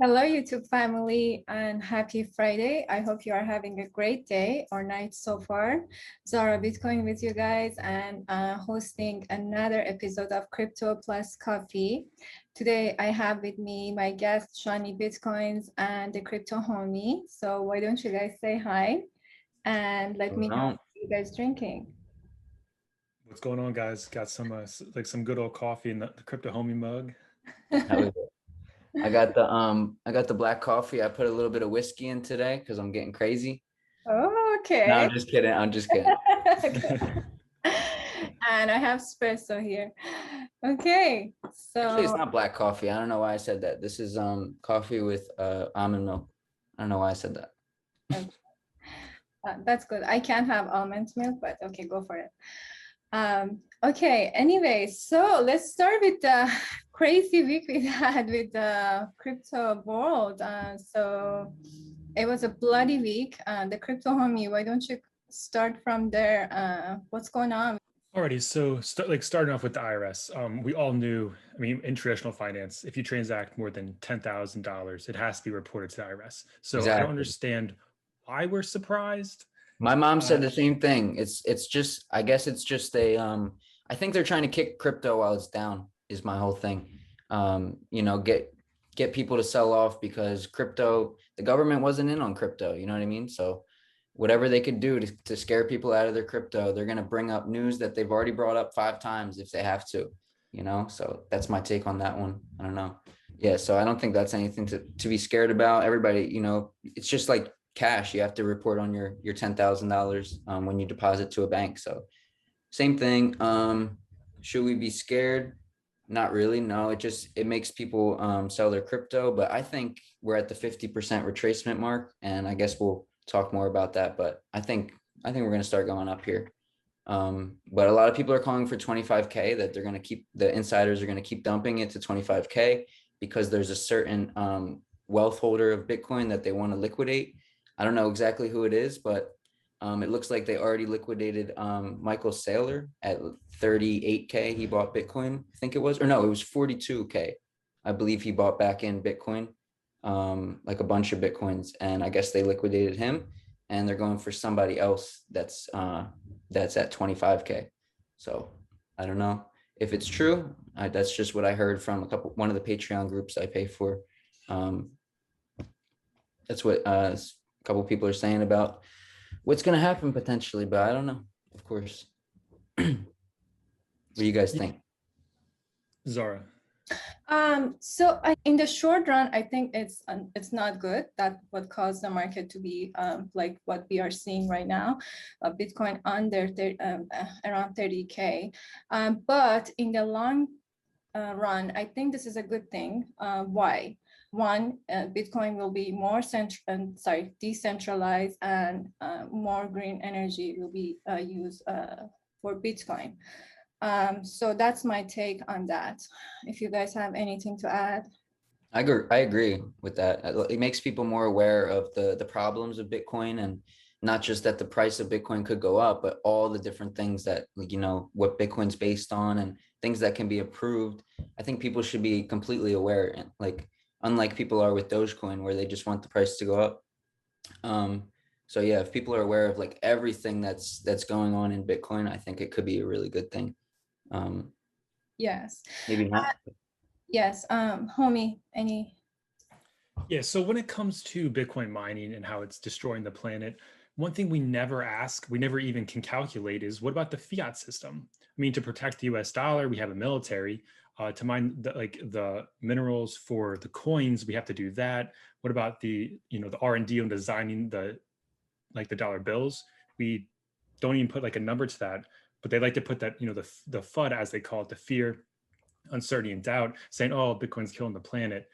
Hello, YouTube family, and happy Friday. I hope you are having a great day or night so far. Zara Bitcoin with you guys and hosting another episode of Crypto Plus Coffee. Today, I have with me my guest, Shani Bitcoins and the Crypto Homie. So why don't you guys say hi and let me know No, what you guys drinking. What's going on, guys? Got some like some good old coffee in the crypto homie mug. that was it. I got the black coffee. I put a little bit of whiskey in today because I'm getting crazy. Oh, No, okay. I'm just kidding. I'm just kidding. Okay. And I have espresso here. Okay, Actually, it's so not black coffee. I don't know why I said that. This is coffee with almond milk. I don't know why I said that. that's good. I can't have almond milk, but okay, go for it. Okay, anyway, so let's start with the crazy week we had with the crypto world. So it was a bloody week. The crypto homie, why don't you start from there? What's going on? Alrighty, so starting off with the IRS, we all knew. I mean, in traditional finance, if you transact more than $10,000, it has to be reported to the IRS. So I don't Exactly. understand why we're surprised. My mom said Uh, the same thing. It's just I guess it's just a I think they're trying to kick crypto while it's down is my whole thing. Get people to sell off because crypto, the government wasn't in on crypto, you know what I mean? So whatever they could do to scare people out of their crypto, they're going to bring up news that they've already brought up 5 times if they have to, you know? So that's my take on that one. I don't know. Yeah, so I don't think that's anything to be scared about. Everybody, it's just like cash. You have to report on your $10,000 when you deposit to a bank. So same thing. Should we be scared? Not really. No, it makes people sell their crypto. But I think we're at the 50% retracement mark, and I guess we'll talk more about that. But I think we're gonna start going up here. But a lot of people are calling for 25K, that the insiders are gonna keep dumping it to 25K because there's a certain wealth holder of Bitcoin that they want to liquidate. I don't know exactly who it is, but it looks like they already liquidated Michael Saylor at 38K. He bought Bitcoin, I think it was, or no, it was 42K. I believe he bought back in Bitcoin, like a bunch of Bitcoins, and I guess they liquidated him, and they're going for somebody else that's at 25K. So I don't know if it's true. That's just what I heard from one of the Patreon groups I pay for. That's what a couple people are saying about what's going to happen potentially, but I don't know, of course. What do you guys think? Zara, So in the short run, I think it's not good. That what caused the market to be like what we are seeing right now, Bitcoin under around 30K. But in the long run, I think this is a good thing. Why? One, Bitcoin will be more decentralized, and more green energy will be used for Bitcoin. So that's my take on that. If you guys have anything to add. I agree with that. It makes people more aware of the problems of Bitcoin, and not just that the price of Bitcoin could go up, but all the different things that, like, what Bitcoin's based on and things that can be approved. I think people should be completely aware, and like unlike people are with Dogecoin where they just want the price to go up. So yeah, if people are aware of like everything that's going on in Bitcoin, I think it could be a really good thing. Um, Yes. Maybe not. Yes. Homie, any? yeah. So when it comes to Bitcoin mining and how it's destroying the planet, one thing we never ask, we never even can calculate, is what about the fiat system? I mean, to protect the U.S. dollar, we have a military. To mine the minerals for the coins, we have to do that. What about the R&D on designing the dollar bills? We don't even put like a number to that, but they like to put that, the FUD, as they call it, the fear, uncertainty, and doubt, saying, oh, Bitcoin's killing the planet.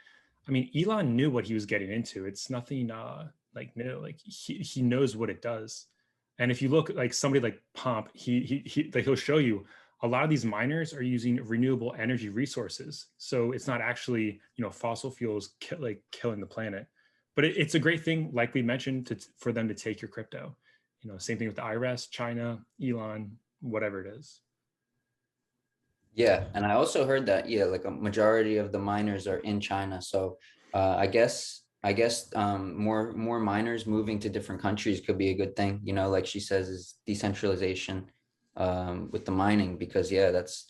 I mean, Elon knew what he was getting into. It's nothing like new. Like he knows what it does. And if you look like somebody like Pomp, he'll show you a lot of these miners are using renewable energy resources. So it's not actually fossil fuels killing the planet. But it's a great thing, like we mentioned, for them to take your crypto. Same thing with the IRS, China, Elon, whatever it is. Yeah, and I also heard that, yeah, like a majority of the miners are in China. So More miners moving to different countries could be a good thing. You know, like she says, is decentralization with the mining, because yeah, that's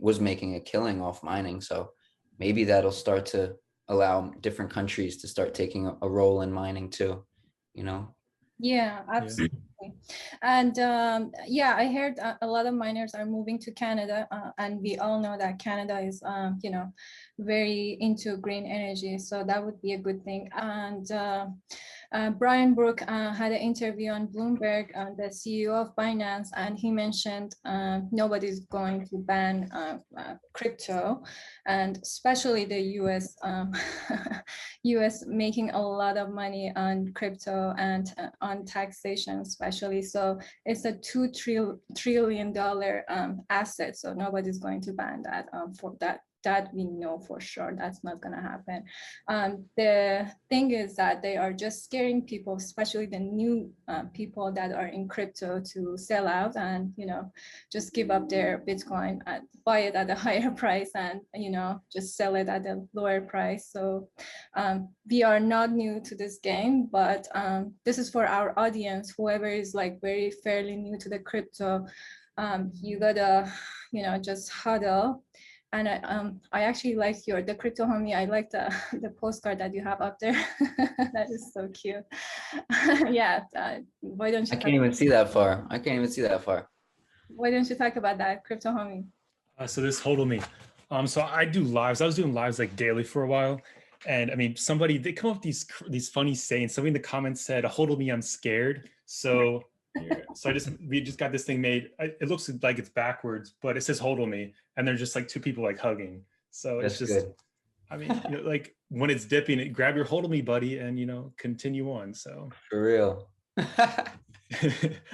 was making a killing off mining. So maybe that'll start to allow different countries to start taking a role in mining too. You know. Yeah, absolutely. And yeah, I heard a lot of miners are moving to Canada, and we all know that Canada is, you know, very into green energy. So that would be a good thing. And Brian Brook had an interview on Bloomberg, the CEO of Binance, and he mentioned nobody's going to ban crypto, and especially the US. US making a lot of money on crypto and on taxation, especially. So it's a $2 trillion asset. So nobody's going to ban that for that. That we know for sure that's not going to happen. The thing is that they are just scaring people, especially the new people that are in crypto, to sell out and, you know, just give up their Bitcoin and buy it at a higher price and, you know, just sell it at a lower price. So we are not new to this game, but this is for our audience, whoever is like very fairly new to the crypto. You gotta, you know, just huddle. And I actually like the crypto homie. I like the postcard that you have up there. That is so cute. Yeah. Why don't you? I can't even see that far. I can't even see that far. Why don't you talk about that, crypto homie? So this HODL me. So I do lives. I was doing lives like daily for a while. And I mean, they come up with these funny sayings. Somebody in the comments said, "HODL me, I'm scared." So we just got this thing made. It looks like it's backwards, but it says "HODL me," and they're just like two people like hugging. So it's just good. I mean, you know, like when it's dipping, grab your HODL me, buddy, and, you know, continue on. So for real. I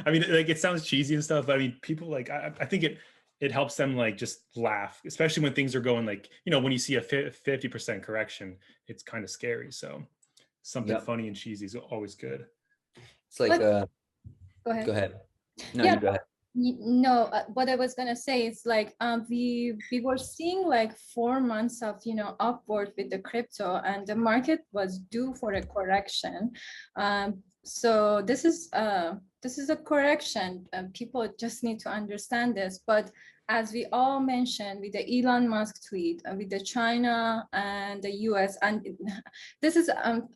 mean, like, it sounds cheesy and stuff, but I mean, people like, I think it helps them like just laugh, especially when things are going like, you know, when you see a 50% correction, it's kind of scary. So something funny and cheesy is always good. It's like, go ahead. Go ahead. No, yeah, you go ahead. No, what I was gonna say is like we were seeing like 4 months of, you know, upward with the crypto, and the market was due for a correction. So this is a correction. People just need to understand this. But as we all mentioned with the Elon Musk tweet, with the China and the US, and this is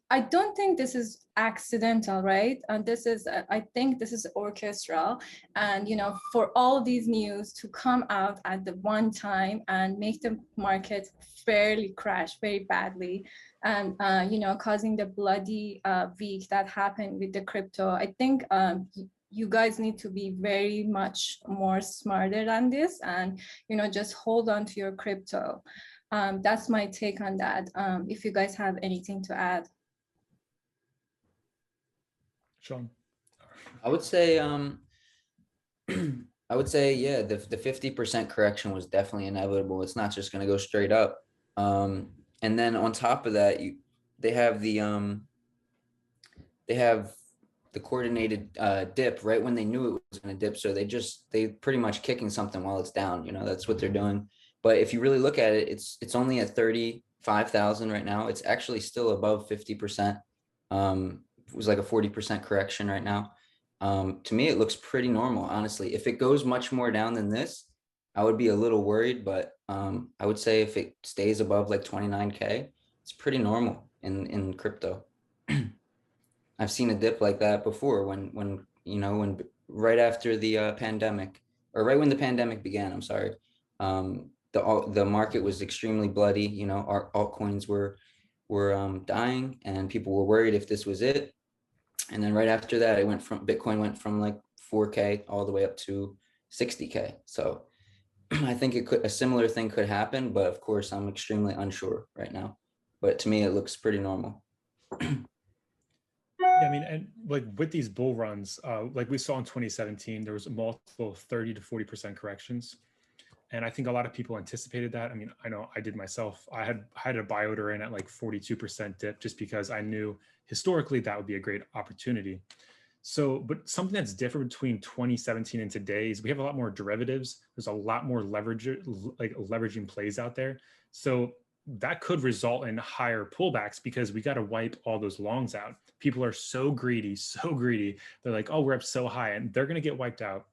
I don't think this is accidental, right? And this is I think this is orchestral. And, you know, for all these news to come out at the one time and make the market fairly crash very badly, and you know, causing the bloody week that happened with the crypto, I think you guys need to be very much more smarter than this, and, you know, just hold on to your crypto. That's my take on that. If you guys have anything to add. Sean. I would say yeah, the 50% correction was definitely inevitable. It's not just going to go straight up. And then on top of that, they have the coordinated dip right when they knew it was going to dip. So they pretty much kicking something while it's down. You know, that's what they're doing. But if you really look at it, it's only at 35,000 right now. It's actually still above 50%. It was like a 40% correction right now. To me, it looks pretty normal, honestly. If it goes much more down than this, I would be a little worried, but I would say if it stays above like 29K, it's pretty normal in crypto. I've seen a dip like that before when you know, when right after the pandemic, or right when the pandemic began, I'm sorry. The market was extremely bloody. You know, our altcoins were dying, and people were worried if this was it. And then right after that, Bitcoin went from like 4K all the way up to 60K. So I think a similar thing could happen, but of course I'm extremely unsure right now. But to me, it looks pretty normal. Yeah, I mean, and like with these bull runs, like we saw in 2017, there was multiple 30 to 40% corrections. And I think a lot of people anticipated that. I mean, I know I did myself. I had a buy order in at like 42% dip, just because I knew historically that would be a great opportunity. So, but something that's different between 2017 and today is we have a lot more derivatives. There's a lot more leveraging plays out there. So that could result in higher pullbacks because we got to wipe all those longs out. People are so greedy, so greedy. They're like, oh, we're up so high, and they're going to get wiped out.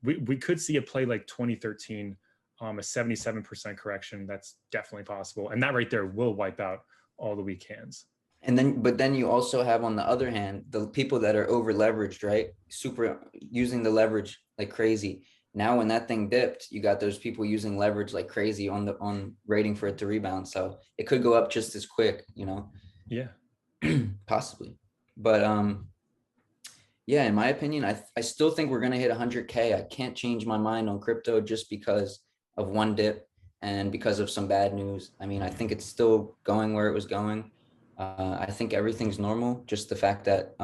We could see a play like 2013, a 77% correction. That's definitely possible. And that right there will wipe out all the weak hands. And then, but then you also have, on the other hand, the people that are over leveraged, right? Super using the leverage like crazy. Now, when that thing dipped, you got those people using leverage like crazy on waiting for it to rebound. So it could go up just as quick, you know? Yeah. Possibly. But yeah, in my opinion, I still think we're going to hit 100K. I can't change my mind on crypto just because of one dip and because of some bad news. I mean, I think it's still going where it was going. I think everything's normal. Just the fact that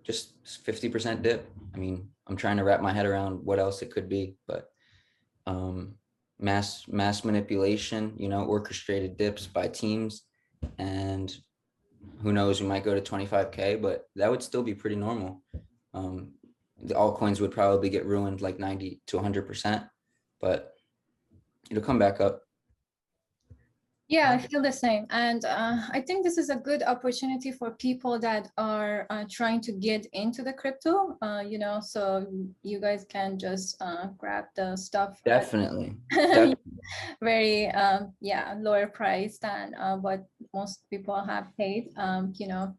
just 50% dip. I mean, I'm trying to wrap my head around what else it could be, but mass manipulation, you know, orchestrated dips by teams, and who knows, we might go to 25K, but that would still be pretty normal. The altcoins would probably get ruined like 90 to 100%, but it'll come back up. Yeah, I feel the same. And I think this is a good opportunity for people that are trying to get into the crypto, you know, so you guys can just grab the stuff. Definitely. Very, yeah, lower price than what most people have paid, you know,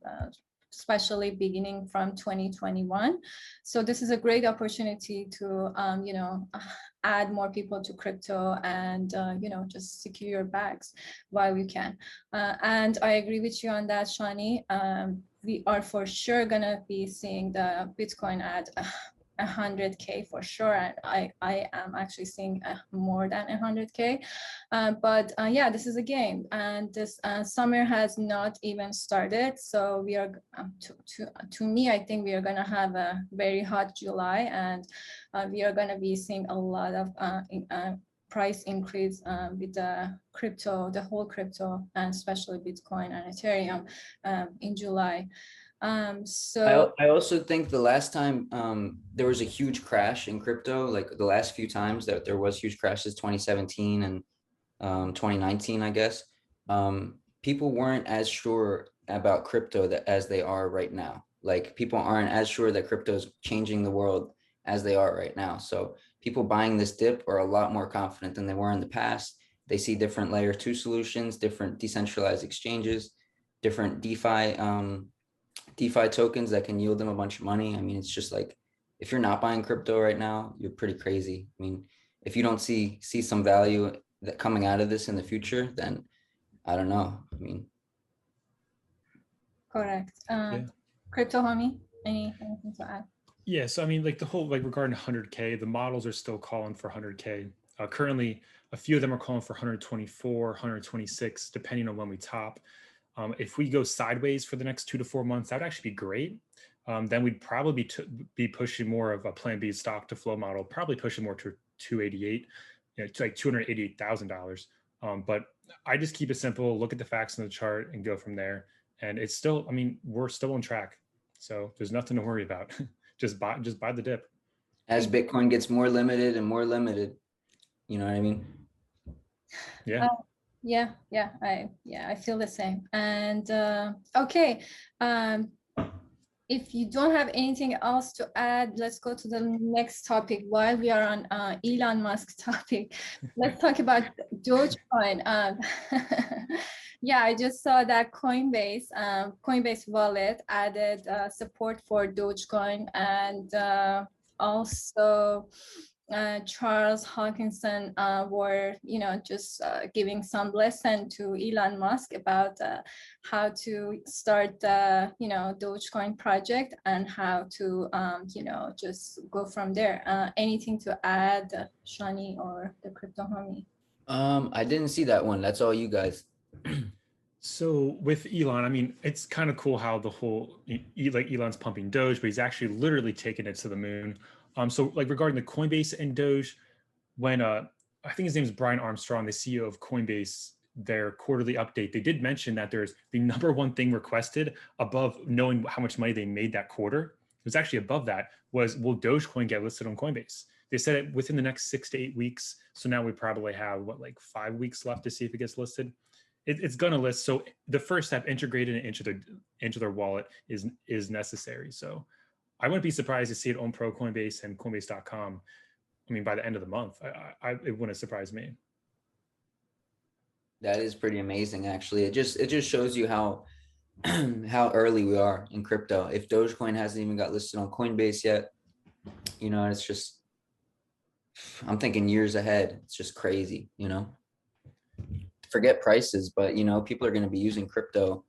especially beginning from 2021. So this is a great opportunity to, you know, add more people to crypto and, you know, just secure your bags while you can. And I agree with you on that, Shani. We are for sure gonna be seeing the Bitcoin at 100K for sure. And I am actually seeing more than 100K. But yeah, this is a game, and this summer has not even started. So we are, to me, I think we are gonna have a very hot July, and we are gonna be seeing a lot of price increase with the crypto, the whole crypto, and especially Bitcoin and Ethereum in July. So I also think the last time there was a huge crash in crypto, like the last few times that there was huge crashes, 2017 and 2019, I guess, people weren't as sure about crypto as they are right now. Like, people aren't as sure that crypto is changing the world as they are right now. So people buying this dip are a lot more confident than they were in the past. They see different layer 2 solutions, different decentralized exchanges, different DeFi tokens that can yield them a bunch of money. I mean, it's just like, if you're not buying crypto right now, you're pretty crazy. I mean, if you don't see some value that coming out of this in the future, then I don't know. I mean, correct. Yeah. Crypto homie, anything to add? Yeah, so I mean, like the whole, like regarding 100K, the models are still calling for 100K. Currently, a few of them are calling for 124, 126, depending on when we top. If we go sideways for the next 2 to 4 months, that would actually be great. Then we'd probably be pushing more of a Plan B stock to flow model, probably pushing more to 288, you know, to like $288,000. But I just keep it simple, look at the facts in the chart and go from there. And it's still, I mean, we're still on track. So there's nothing to worry about. Just buy the dip. as Bitcoin gets more limited and more limited, you know what I mean? Yeah. I feel the same. And okay, if you don't have anything else to add, let's go to the next topic. While we are on Elon Musk topic, let's talk about Dogecoin. Yeah, I just saw that Coinbase wallet added support for Dogecoin, and also Charles Hawkinson were, you know, just giving some lesson to Elon Musk about how to start the, you know, Dogecoin project and how to, you know, just go from there. Anything to add, Shani or the crypto homie? I didn't see that one. That's all you guys. So with Elon, I mean, it's kind of cool how the whole, like Elon's pumping Doge, but he's actually literally taking it to the moon. So like regarding the Coinbase and Doge, when I think his name is Brian Armstrong, the CEO of Coinbase, their quarterly update, they did mention that there's the number one thing requested above knowing how much money they made that quarter. It was actually above that was, will Dogecoin get listed on Coinbase? They said it within the next 6 to 8 weeks. So now we probably have what, like 5 weeks left to see if it gets listed. It's going to list. So the first step, integrated it into their wallet, is necessary. So I wouldn't be surprised to see it on Pro Coinbase and Coinbase.com. I mean, by the end of the month, it wouldn't surprise me. That is pretty amazing, actually. It just shows you how how early we are in crypto. If Dogecoin hasn't even got listed on Coinbase yet, you know, it's just, I'm thinking years ahead. It's just crazy, you know. Forget prices, but you know, people are going to be using crypto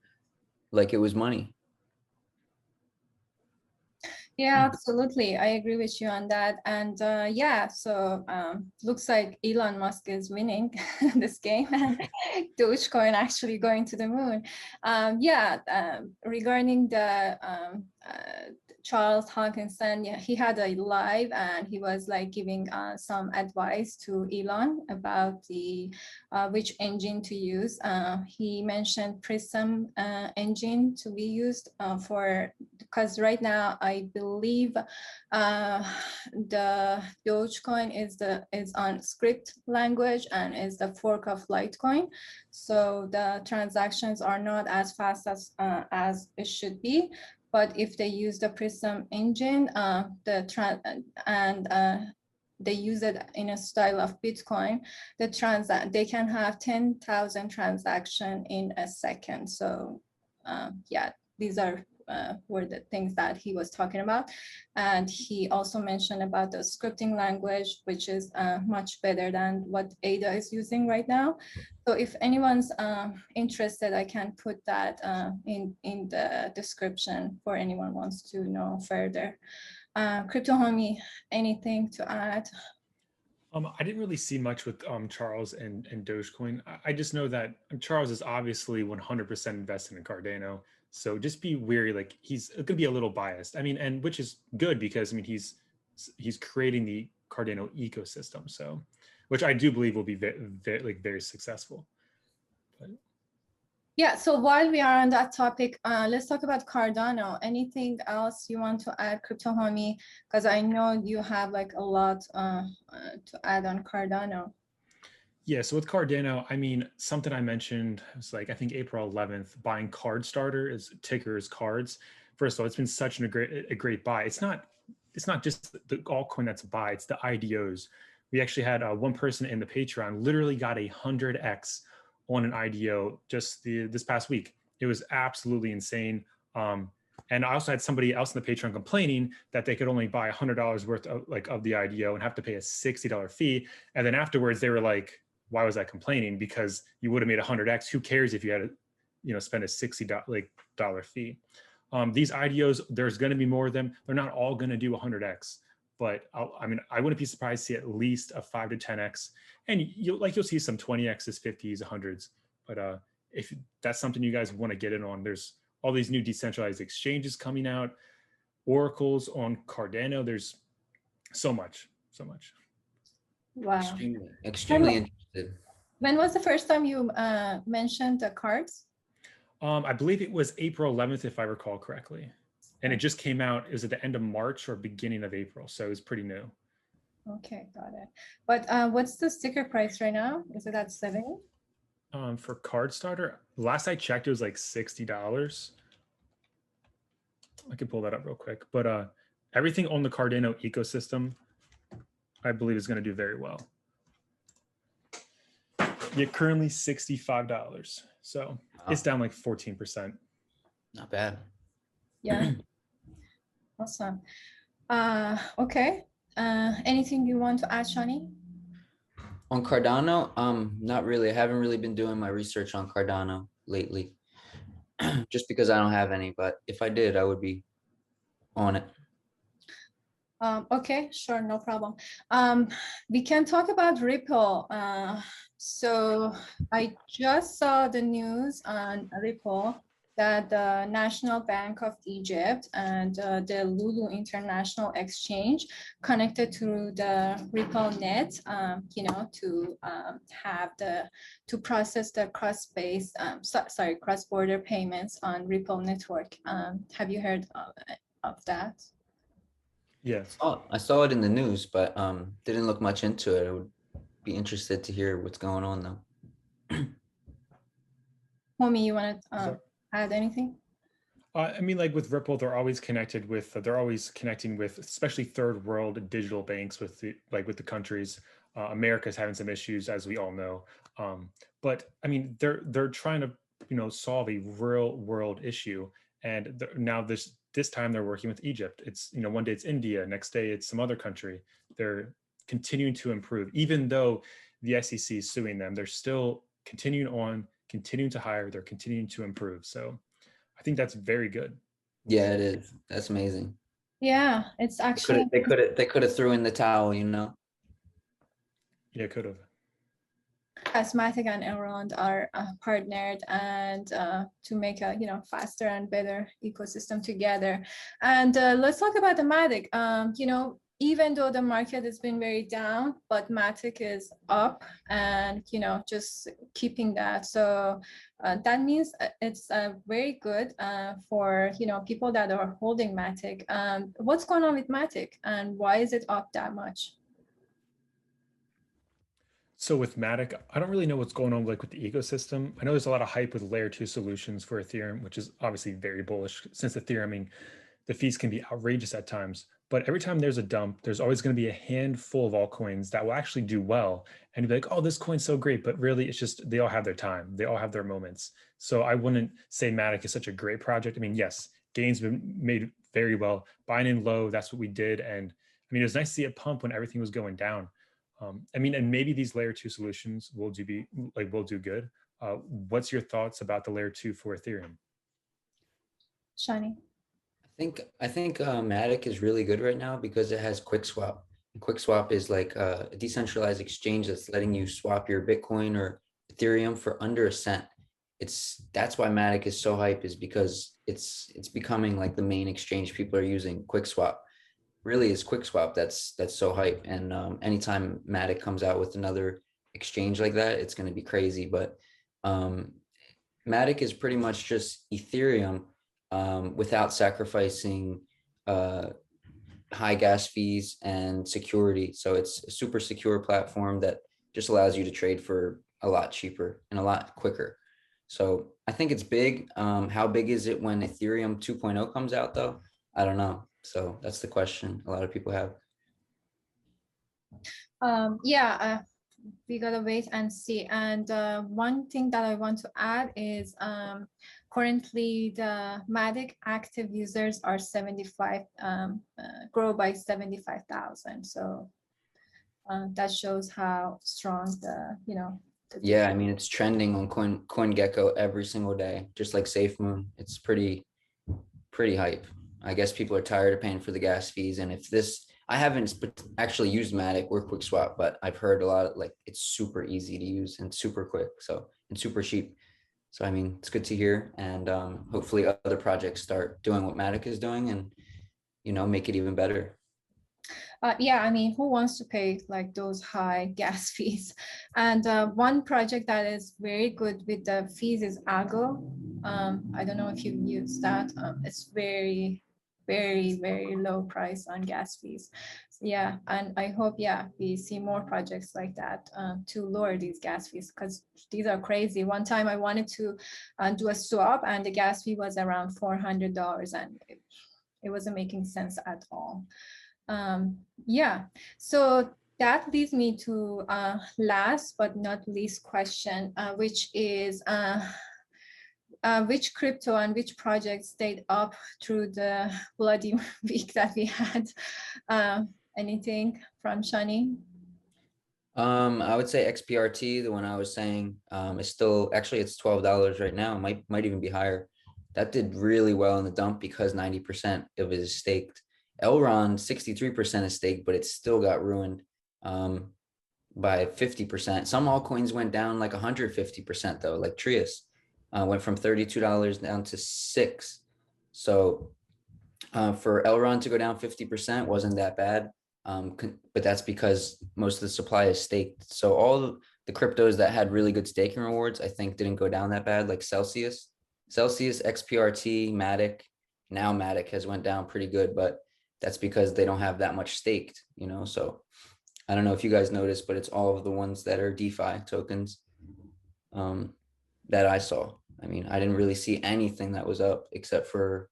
like it was money. Yeah, absolutely. I agree with you on that. And yeah, so looks like Elon Musk is winning this game and Dogecoin actually going to the moon. Regarding the Charles Hawkinson, yeah, he had a live and he was like giving some advice to Elon about the which engine to use. He mentioned Prism engine to be used because right now I believe the Dogecoin is on script language and is the fork of Litecoin, so the transactions are not as fast as it should be. But if they use the Prism engine, they use it in a style of Bitcoin, they can have 10,000 transactions in a second. So yeah, these were the things that he was talking about. And he also mentioned about the scripting language, which is much better than what Ada is using right now. So if anyone's interested, I can put that in the description for anyone wants to know further. Crypto Homie, anything to add? I didn't really see much with Charles and Dogecoin. I just know that Charles is obviously 100% invested in Cardano. So just be wary, like he's going to be a little biased. I mean, and which is good because I mean he's creating the Cardano ecosystem. So, which I do believe will be very successful. But yeah, so while we are on that topic, let's talk about Cardano. Anything else you want to add, Crypto Homie? Because I know you have like a lot to add on Cardano. Yeah, so with Cardano, I mean, something I mentioned was like, I think April 11th, buying Card Starter is tickers cards. First of all, it's been such a great buy. It's not just the altcoin that's a buy, it's the IDOs. We actually had one person in the Patreon literally got 100x on an IDO just this past week. It was absolutely insane. And I also had somebody else in the Patreon complaining that they could only buy $100 worth of the IDO and have to pay a $60 fee. And then afterwards they were like, why was I complaining? Because you would have made 100x. Who cares if you had to, spend a $60 fee? These IDOs, there's going to be more of them. They're not all going to do 100x, but I wouldn't be surprised to see at least a 5 to 10x, and you'll see some 20x's, 50s, 100s. But if that's something you guys want to get in on, there's all these new decentralized exchanges coming out, oracles on Cardano. There's so much. Wow. Extremely interested. When was the first time you mentioned the cards? I believe it was April 11th, if I recall correctly. And it just came out, it was at the end of March or beginning of April. So it was pretty new. Okay, got it. But what's the sticker price right now? Is it at 70? For Card Starter, last I checked, it was like $60. I could pull that up real quick. But everything on the Cardano ecosystem, I believe, is going to do very well. Yeah, currently $65. So it's down like 14%. Not bad. Yeah. Awesome. Okay. Anything you want to add, Shani? On Cardano, not really. I haven't really been doing my research on Cardano lately, just because I don't have any. But if I did, I would be on it. Okay, sure, no problem. We can talk about Ripple. So I just saw the news on Ripple that the National Bank of Egypt and the Lulu International Exchange connected to the Ripple net, to process the cross-border payments on Ripple network. Have you heard of that? Yeah. I saw it in the news, but didn't look much into it. I would be interested to hear what's going on though. Homie, you want to So, add anything? I mean, like with Ripple, they're always connected with, they're always connecting with, especially third world digital banks with the, like with the countries. America's having some issues, as we all know. But I mean, they're trying to, you know, solve a real world issue. And now this time they're working with Egypt. It's, you know, one day it's India, next day it's some other country. They're continuing to improve, even though the SEC is suing them. They're still continuing on, continuing to hire. They're continuing to improve. So I think that's very good. Yeah, it is. That's amazing. Yeah, it's actually They could have threw in the towel, you know. Yeah, could have. Matic and Elrond are partnered and to make a faster and better ecosystem together. And let's talk about the Matic. Even though the market has been very down, but Matic is up and just keeping that. So that means it's very good for people that are holding Matic. What's going on with Matic and why is it up that much? So with Matic, I don't really know what's going on like with the ecosystem. I know there's a lot of hype with layer 2 solutions for Ethereum, which is obviously very bullish since Ethereum, I mean, the fees can be outrageous at times. But every time there's a dump, there's always going to be a handful of altcoins that will actually do well. And you'll be like, oh, this coin's so great. But really, it's just they all have their time. They all have their moments. So I wouldn't say Matic is such a great project. I mean, yes, gains been made very well. Buying in low, that's what we did. And I mean, it was nice to see it pump when everything was going down. I mean, and maybe these layer 2 solutions will do good. What's your thoughts about the layer 2 for Ethereum? Shani? I think Matic is really good right now because it has QuickSwap. And QuickSwap is like a decentralized exchange that's letting you swap your Bitcoin or Ethereum for under a cent. That's why Matic is so hype, is because it's becoming like the main exchange people are using. QuickSwap really is QuickSwap that's so hype. And anytime Matic comes out with another exchange like that, it's going to be crazy. But Matic is pretty much just Ethereum without sacrificing high gas fees and security. So it's a super secure platform that just allows you to trade for a lot cheaper and a lot quicker. So I think it's big. How big is it when Ethereum 2.0 comes out though? I don't know. So that's the question a lot of people have. We gotta wait and see. And one thing that I want to add is currently the Matic active users are 75, grow by 75,000. So that shows how strong Yeah, I mean, it's trending on CoinGecko every single day, just like SafeMoon. It's pretty hype. I guess people are tired of paying for the gas fees. And if this, I haven't actually used Matic or QuickSwap, but I've heard a lot of like it's super easy to use and super quick. So, and super cheap. So, I mean, it's good to hear. And hopefully other projects start doing what Matic is doing and, make it even better. Yeah, I mean, who wants to pay like those high gas fees? And one project that is very good with the fees is Algo. I don't know if you've used that. It's very, very, very low price on gas fees. Yeah, and I hope, we see more projects like that to lower these gas fees because these are crazy. One time I wanted to do a swap and the gas fee was around $400 and it wasn't making sense at all. So that leads me to last but not least question, which is which crypto and which project stayed up through the bloody week that we had? Anything from Shani? I would say XPRT, the one I was saying, is still actually it's $12 right now. It might even be higher. That did really well in the dump because 90% of it is staked. Elrond 63% is staked, but it still got ruined by 50%. Some altcoins went down like 150% though, like Trius went from $32 down to $6. So for Elrond to go down 50% wasn't that bad. But that's because most of the supply is staked. So all the cryptos that had really good staking rewards, I think didn't go down that bad, like Celsius, XPRT, Matic. Now Matic has went down pretty good, but that's because they don't have that much staked, you know. So I don't know if you guys noticed, but it's all of the ones that are DeFi tokens that I saw. I mean, I didn't really see anything that was up except for,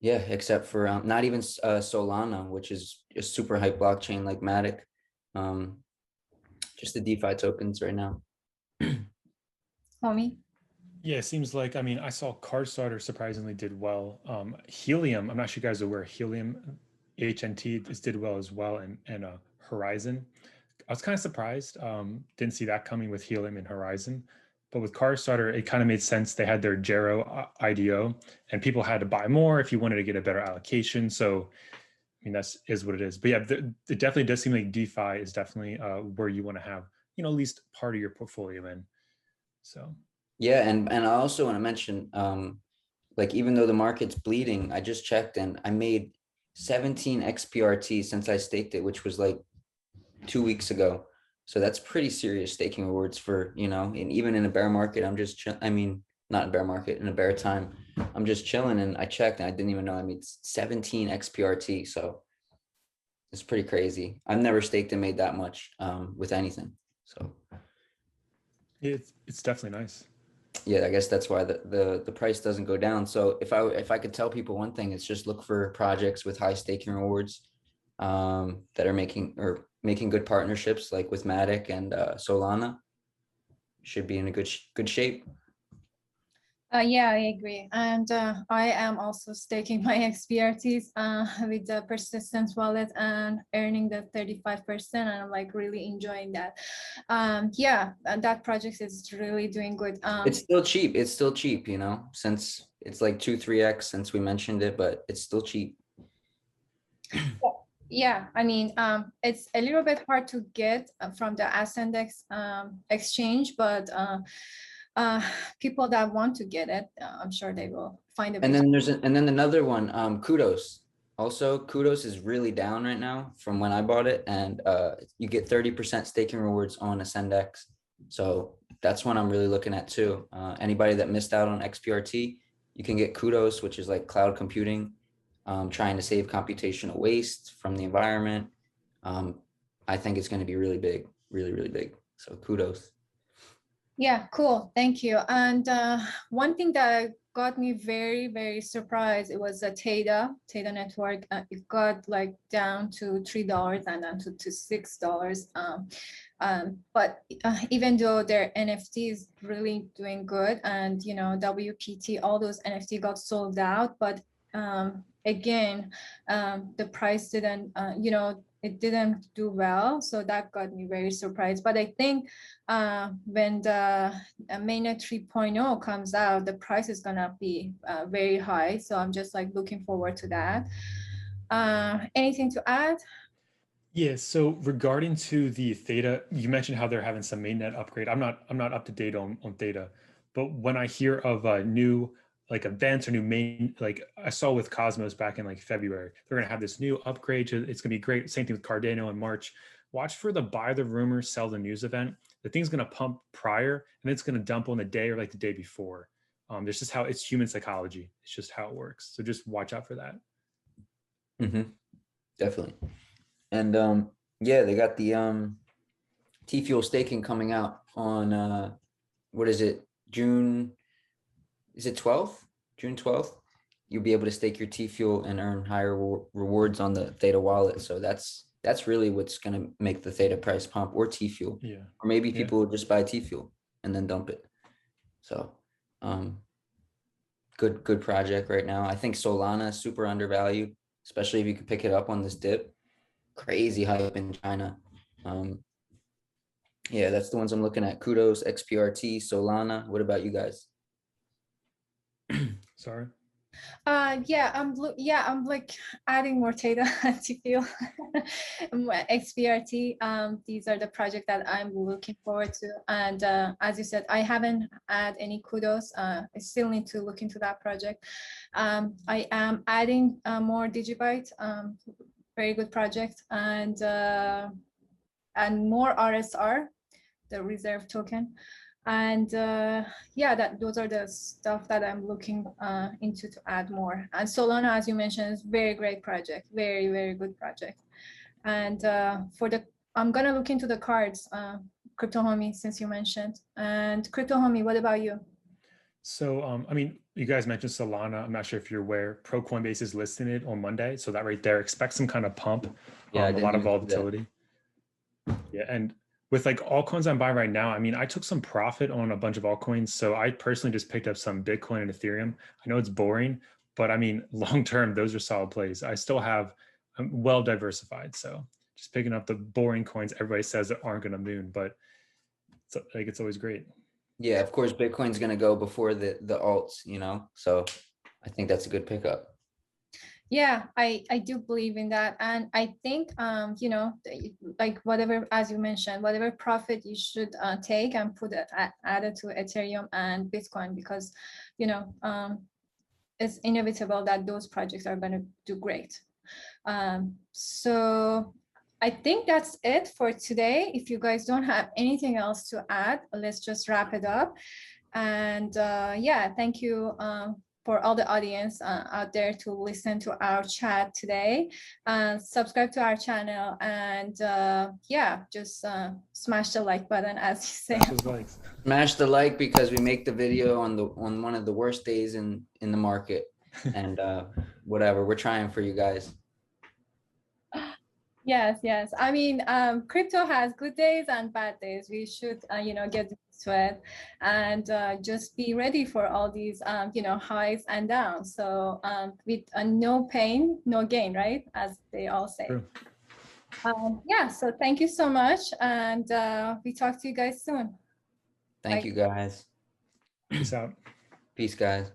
yeah, except for not even Solana, which is a super hype blockchain like Matic. Just the DeFi tokens right now. Homie. Yeah, it seems like, I mean, I saw Card Starter surprisingly did well. Helium, I'm not sure you guys are aware, Helium, HNT did well as well, and Horizon. I was kind of surprised. Didn't see that coming with Helium and Horizon. But with Card Starter, it kind of made sense. They had their Jero IDO, and people had to buy more if you wanted to get a better allocation. So, I mean, that's is what it is. But yeah, it definitely does seem like DeFi is definitely where you want to have, at least part of your portfolio in. So. Yeah, and I also want to mention, like, even though the market's bleeding, I just checked and I made 17 XPRT since I staked it, which was like 2 weeks ago. So that's pretty serious staking rewards for, and even in a bear market, I'm just, I mean, not a bear market, in a bear time, I'm just chilling. And I checked and I didn't even know I made 17 XPRT. So it's pretty crazy. I've never staked and made that much with anything. So It's definitely nice. Yeah, I guess that's why the price doesn't go down. So if I could tell people one thing, it's just look for projects with high staking rewards that are making good partnerships, like with Matic and Solana. Should be in a good shape. Yeah, I agree. And I am also staking my XPRTs with the persistence wallet and earning the 35%. And I'm like really enjoying that. Yeah, and that project is really doing good. It's still cheap. It's still cheap, since it's like 2-3x since we mentioned it, but it's still cheap. Yeah, I mean, it's a little bit hard to get from the Ascendex exchange, but people that want to get it, I'm sure they will find a way. And then another one, Kudos. Also, Kudos is really down right now from when I bought it, and you get 30% staking rewards on Ascendex. So that's one I'm really looking at too. Anybody that missed out on XPRT, you can get Kudos, which is like cloud computing, trying to save computational waste from the environment. I think it's going to be really big, really, really big. So Kudos. Yeah, cool. Thank you. And one thing that got me very, very surprised, it was a Theta network. It got like down to $3 and then to $6. But even though their NFT is really doing good, and WPT, all those NFT got sold out, but again, the price didn't, it didn't do well. So that got me very surprised. But I think when the mainnet 3.0 comes out, the price is gonna be very high. So I'm just like looking forward to that. Anything to add? Yeah, so regarding to the Theta, you mentioned how they're having some mainnet upgrade. I'm not up to date on Theta, but when I hear of new like events or new main, like I saw with Cosmos back in like February, they're gonna have this new upgrade. It's gonna be great. Same thing with Cardano in March. Watch for the buy the rumor, sell the news event. The thing's gonna pump prior and it's gonna dump on the day or like the day before. There's just how it's human psychology. It's just how it works. So just watch out for that. Definitely. And yeah, they got the T-Fuel staking coming out on what is it? Is it 12th? June 12th? You'll be able to stake your T-Fuel and earn higher rewards on the Theta wallet. So that's really what's going to make the Theta price pump, or T-Fuel. Yeah. Or maybe people will just buy T-Fuel and then dump it. So good project right now. I think Solana is super undervalued, especially if you could pick it up on this dip. Crazy hype in China. Yeah, that's the ones I'm looking at. Kudos, XPRT, Solana. What about you guys? Sorry. Yeah, I'm like adding more data to feel XPRT. These are the projects that I'm looking forward to. And as you said, I haven't had any Kudos. I still need to look into that project. I am adding more Digibyte, very good project, and more RSR, the reserve token. And yeah, those are the stuff that I'm looking into to add more. And Solana, as you mentioned, is very great project, very, very good project. And I'm gonna look into the cards, Crypto Homie, since you mentioned. And Crypto Homie, what about you? So, I mean, you guys mentioned Solana. I'm not sure if you're aware, Pro Coinbase is listing it on Monday. So that right there, expect some kind of pump, Yeah, I a didn't lot of even see that. volatility. Yeah, and with like altcoins I'm buying right now, I mean, I took some profit on a bunch of altcoins. So I personally just picked up some Bitcoin and Ethereum. I know it's boring, but I mean, long term, those are solid plays. I'm well diversified. So just picking up the boring coins everybody says that aren't going to moon, but it's always great. Yeah, of course, Bitcoin's going to go before the alts, you know, so I think that's a good pickup. Yeah, I do believe in that. And I think, you know, like whatever, as you mentioned, whatever profit you should take and put it, add it to Ethereum and Bitcoin, because, you know, it's inevitable that those projects are going to do great. So I think that's it for today. If you guys don't have anything else to add, let's just wrap it up. And yeah, thank you for all the audience out there to listen to our chat today. Subscribe to our channel, and yeah, just smash the like button, as you say. Smash the like, because we make the video on one of the worst days in the market. And whatever, we're trying for you guys. Yes, yes. I mean, crypto has good days and bad days. We should, you know, get to it and just be ready for all these, you know, highs and downs. So with no pain, no gain, right? As they all say. True. Yeah, so thank you so much. And we talk to you guys soon. Thank you, guys. Peace out. Peace, guys.